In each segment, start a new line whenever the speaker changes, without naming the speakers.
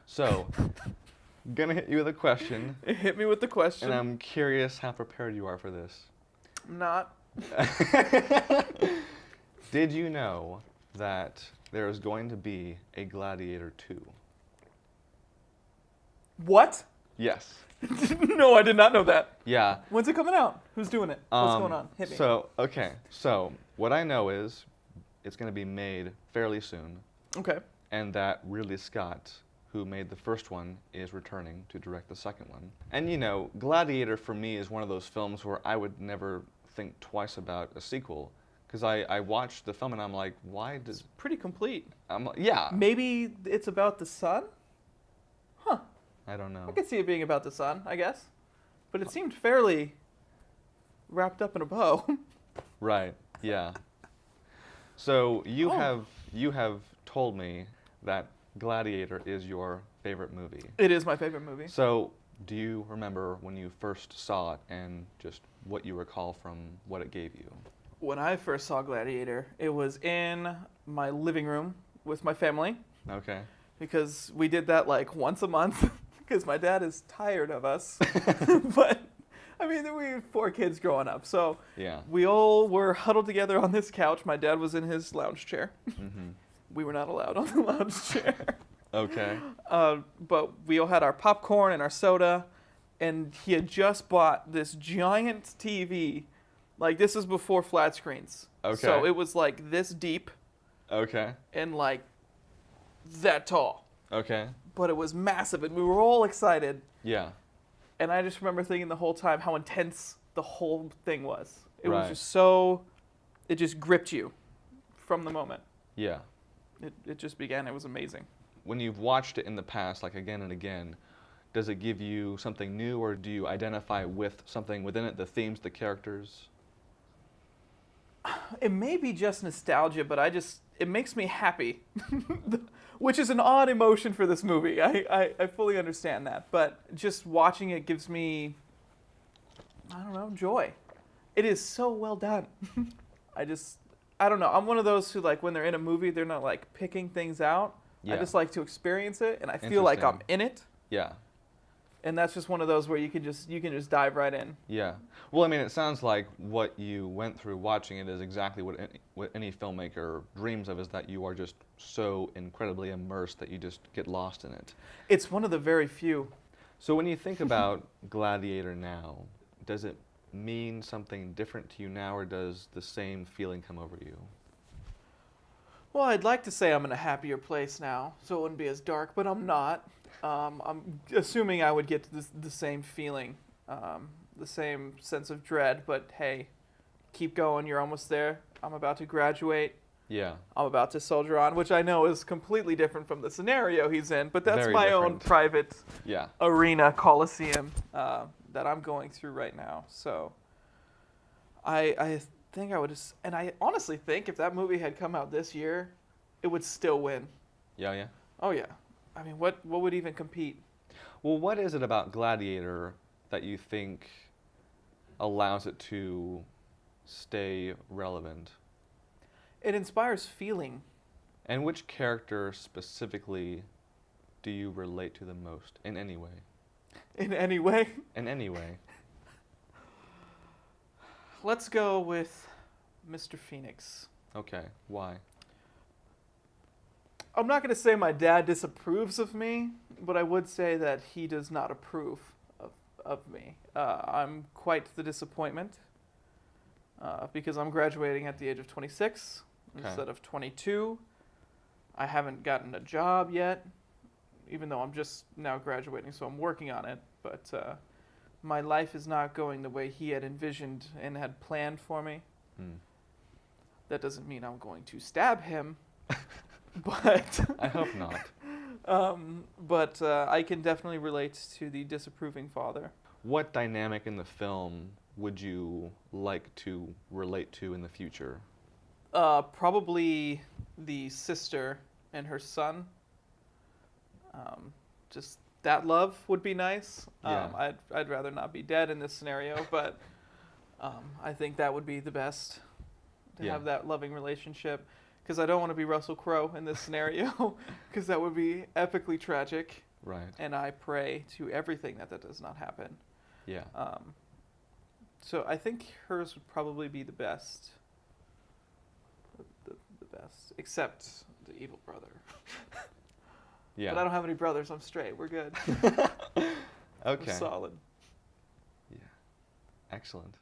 So, gonna hit you with a question,
Hit me with the question.
and I'm curious how prepared you are for this.
I'm not.
Did you know that there is going to be a Gladiator 2?
What?
Yes.
No, I did not know that.
Yeah.
When's it coming out? Who's doing it? What's going on? Hit me.
So what I know is it's going to be made fairly soon,
Okay.
and that Ridley Scott, who made the first one, is returning to direct the second one. And you know, Gladiator for me is one of those films where I would never think twice about a sequel, because I watched the film and I'm like, why does...
It's pretty complete.
I'm like, yeah.
Maybe it's about the sun? Huh.
I don't know.
I could see it being about the sun, I guess. But it seemed fairly wrapped up in a bow.
Right. Yeah. So you
Oh.
have told me that Gladiator is your favorite movie.
It is my favorite movie.
So do you remember when you first saw it and just what you recall from what it gave you?
When I first saw Gladiator, it was in my living room with my family,
Okay.
because we did that like once a month, because my dad is tired of us. But, I mean, we had 4 kids growing up, so
Yeah.
we all were huddled together on this couch. My dad was in his lounge chair.
Mm-hmm.
We were not allowed on the lounge chair.
Okay.
But we all had our popcorn and our soda, and he had just bought this giant TV. Like, this is before flat screens.
Okay.
So it was like this deep
Okay.
and like that tall.
Okay.
But it was massive, and we were all excited.
Yeah.
And I just remember thinking the whole time how intense the whole thing was. It
Right.
was just so, it just gripped you from the moment.
Yeah.
It just began. It was amazing.
When you've watched it in the past, like again and again, does it give you something new, or do you identify with something within it, the themes, the characters?
It may be just nostalgia, but it makes me happy, which is an odd emotion for this movie. I fully understand that, but just watching it gives me, I don't know, joy. It is so well done. I don't know. I'm one of those who, like, when they're in a movie, they're not like picking things out. I
Yeah.
just like to experience it, and I feel like I'm
Interesting.
in it.
Yeah.
And that's just one of those where you can just dive right in.
Yeah. Well, I mean, it sounds like what you went through watching it is exactly what any filmmaker dreams of, is that you are just so incredibly immersed that you just get lost in it.
It's one of the very few.
So when you think about Gladiator now, does it mean something different to you now, or does the same feeling come over you?
Well, I'd like to say I'm in a happier place now, so it wouldn't be as dark, but I'm not. I'm assuming I would get the same feeling, the same sense of dread, but hey, keep going, you're almost there. I'm about to graduate.
Yeah.
I'm about to soldier on, which I know is completely different from the scenario he's in, but that's
Very
my own
different.
private
Yeah.
arena, coliseum, that I'm going through right now. So I think I would just, and I honestly think if that movie had come out this year, it would still win.
Yeah, yeah.
Oh yeah. I mean, what would even compete?
Well, what is it about Gladiator that you think allows it to stay relevant?
It inspires feeling.
And which character specifically do you relate to the most, in any way?
In any way.
In any way.
Let's go with Mr. Phoenix.
Okay, why?
I'm not going to say my dad disapproves of me, but I would say that he does not approve of me. I'm quite the disappointment, because I'm graduating at the age of 26
Okay.
instead of 22. I haven't gotten a job yet, even though I'm just now graduating, so I'm working on it. But my life is not going the way he had envisioned and had planned for me.
Hmm.
That doesn't mean I'm going to stab him, but
I hope not.
but I can definitely relate to the disapproving father.
What dynamic in the film would you like to relate to in the future?
Probably the sister and her son. Just that love would be nice.
Yeah.
I'd rather not be dead in this scenario, but I think that would be the best, to
Yeah.
have that loving relationship. Because I don't want to be Russell Crowe in this scenario, because that would be epically tragic.
Right.
And I pray to everything that does not happen.
Yeah.
So I think hers would probably be the best. The best. Except the evil brother.
Yeah.
But I don't have any brothers. I'm straight. We're good.
Okay.
We're solid.
Yeah. Excellent.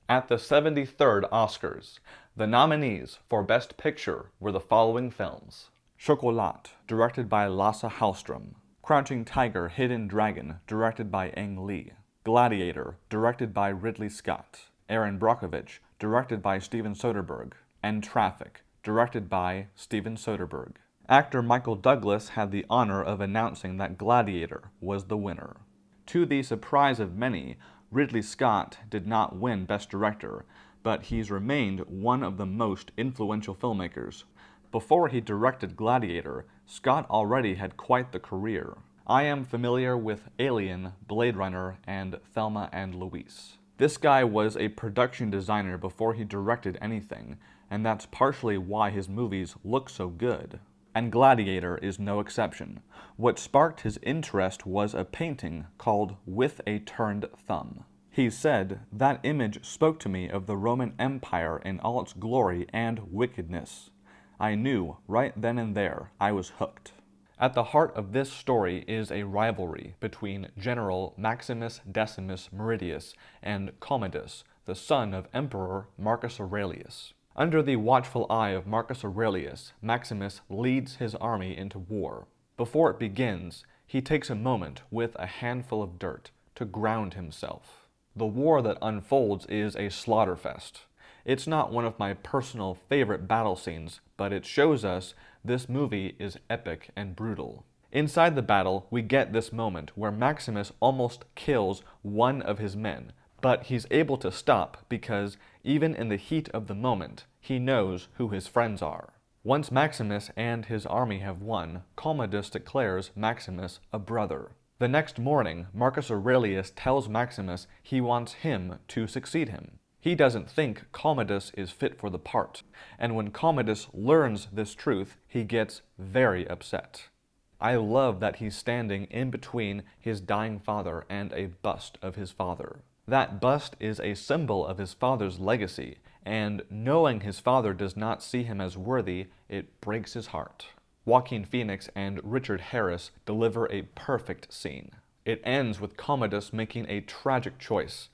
At the 73rd Oscars, the nominees for Best Picture were the following films: Chocolat, directed by Lasse Hallström; Crouching Tiger, Hidden Dragon, directed by Ang Lee; Gladiator, directed by Ridley Scott; Aaron Brockovich, directed by Steven Soderbergh; and Traffic, directed by Steven Soderbergh. Actor Michael Douglas had the honor of announcing that Gladiator was the winner. To the surprise of many, Ridley Scott did not win Best Director, but he's remained one of the most influential filmmakers. Before he directed Gladiator, Scott already had quite the career. I am familiar with Alien, Blade Runner, and Thelma and Louise. This guy was a production designer before he directed anything, and that's partially why his movies look so good. And Gladiator is no exception. What sparked his interest was a painting called With a Turned Thumb. He said, "That image spoke to me of the Roman Empire in all its glory and wickedness. I knew, right then and there, I was hooked." At the heart of this story is a rivalry between General Maximus Decimus Meridius and Commodus, the son of Emperor Marcus Aurelius. Under the watchful eye of Marcus Aurelius, Maximus leads his army into war. Before it begins, he takes a moment with a handful of dirt to ground himself. The war that unfolds is a slaughterfest. It's not one of my personal favorite battle scenes, but it shows us this movie is epic and brutal. Inside the battle, we get this moment where Maximus almost kills one of his men, but he's able to stop because, even in the heat of the moment, he knows who his friends are. Once Maximus and his army have won, Commodus declares Maximus a brother. The next morning, Marcus Aurelius tells Maximus he wants him to succeed him. He doesn't think Commodus is fit for the part, and when Commodus learns this truth, he gets very upset. I love that he's standing in between his dying father and a bust of his father. That bust is a symbol of his father's legacy, and knowing his father does not see him as worthy, it breaks his heart. Joaquin Phoenix and Richard Harris deliver a perfect scene. It ends with Commodus making a tragic choice,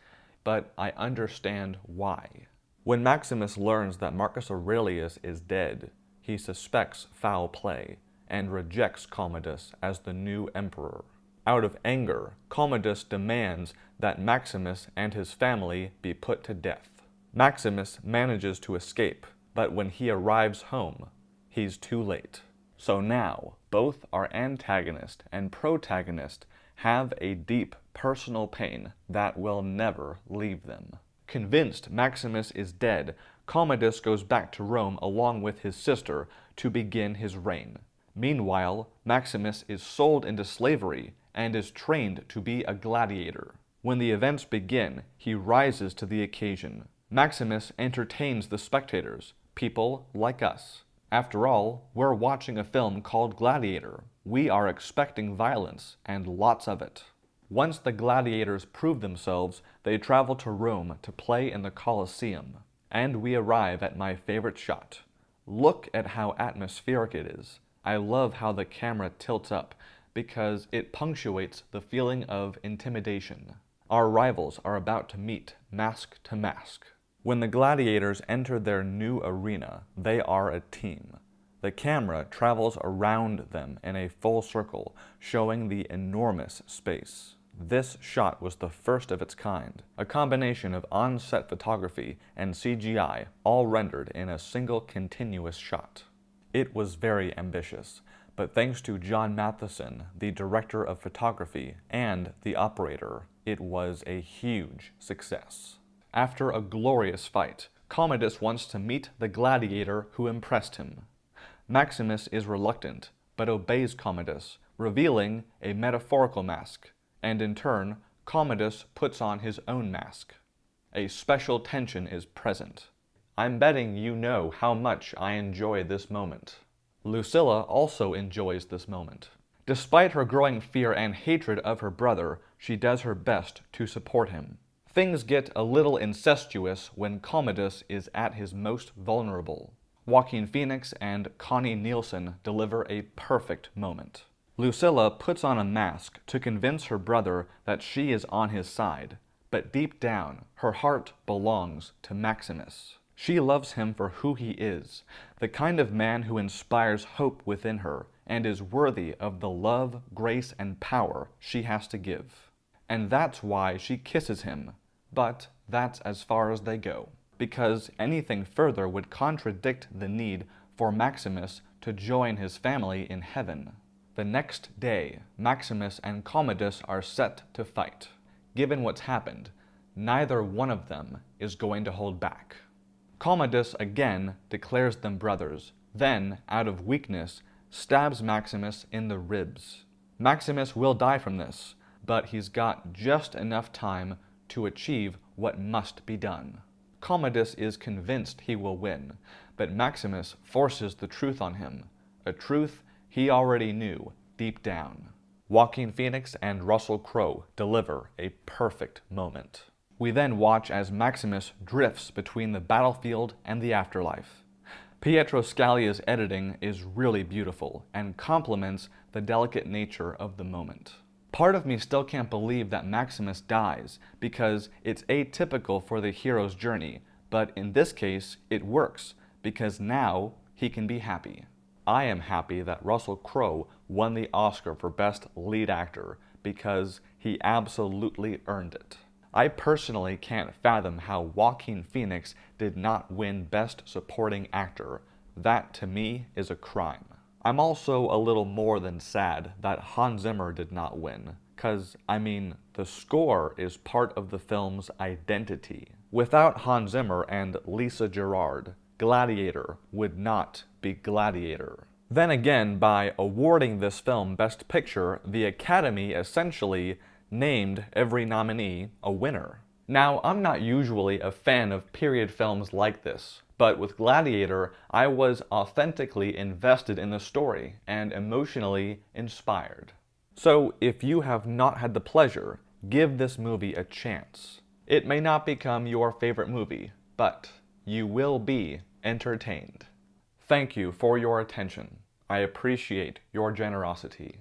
but I understand why. When Maximus learns that Marcus Aurelius is dead, he suspects foul play and rejects Commodus as the new emperor. Out of anger, Commodus demands that Maximus and his family be put to death. Maximus manages to escape, but when he arrives home, he's too late. So now, both our antagonist and protagonist have a deep personal pain that will never leave them. Convinced Maximus is dead, Commodus goes back to Rome along with his sister to begin his reign. Meanwhile, Maximus is sold into slavery and is trained to be a gladiator. When the events begin, he rises to the occasion. Maximus entertains the spectators, people like us. After all, we're watching a film called Gladiator. We are expecting violence, and lots of it. Once the gladiators prove themselves, they travel to Rome to play in the Colosseum. And we arrive at my favorite shot. Look at how atmospheric it is. I love how the camera tilts up, because it punctuates the feeling of intimidation. Our rivals are about to meet, mask to mask. When the gladiators enter their new arena, they are a team. The camera travels around them in a full circle, showing the enormous space. This shot was the first of its kind, a combination of on-set photography and CGI, all rendered in a single continuous shot. It was very ambitious, but thanks to John Matheson, the director of photography, and the operator, it was a huge success. After a glorious fight, Commodus wants to meet the gladiator who impressed him. Maximus is reluctant, but obeys Commodus, revealing a metaphorical mask, and in turn, Commodus puts on his own mask. A special tension is present. I'm betting you know how much I enjoy this moment. Lucilla also enjoys this moment. Despite her growing fear and hatred of her brother, she does her best to support him. Things get a little incestuous when Commodus is at his most vulnerable. Joaquin Phoenix and Connie Nielson deliver a perfect moment. Lucilla puts on a mask to convince her brother that she is on his side, but deep down, her heart belongs to Maximus. She loves him for who he is, the kind of man who inspires hope within her and is worthy of the love, grace, and power she has to give. And that's why she kisses him, but that's as far as they go, because anything further would contradict the need for Maximus to join his family in heaven. The next day, Maximus and Commodus are set to fight. Given what's happened, neither one of them is going to hold back. Commodus again declares them brothers, then, out of weakness, stabs Maximus in the ribs. Maximus will die from this, but he's got just enough time to achieve what must be done. Commodus is convinced he will win, but Maximus forces the truth on him, a truth he already knew deep down. Joaquin Phoenix and Russell Crowe deliver a perfect moment. We then watch as Maximus drifts between the battlefield and the afterlife. Pietro Scaglia's editing is really beautiful and complements the delicate nature of the moment. Part of me still can't believe that Maximus dies because it's atypical for the hero's journey, but in this case it works because now he can be happy. I am happy that Russell Crowe won the Oscar for Best Lead Actor because he absolutely earned it. I personally can't fathom how Joaquin Phoenix did not win Best Supporting Actor. That, to me, is a crime. I'm also a little more than sad that Hans Zimmer did not win, 'cause, I mean, the score is part of the film's identity. Without Hans Zimmer and Lisa Gerrard, Gladiator would not be Gladiator. Then again, by awarding this film Best Picture, the Academy essentially named every nominee a winner. Now, I'm not usually a fan of period films like this, but with Gladiator, I was authentically invested in the story and emotionally inspired. So, if you have not had the pleasure, give this movie a chance. It may not become your favorite movie, but you will be entertained. Thank you for your attention. I appreciate your generosity.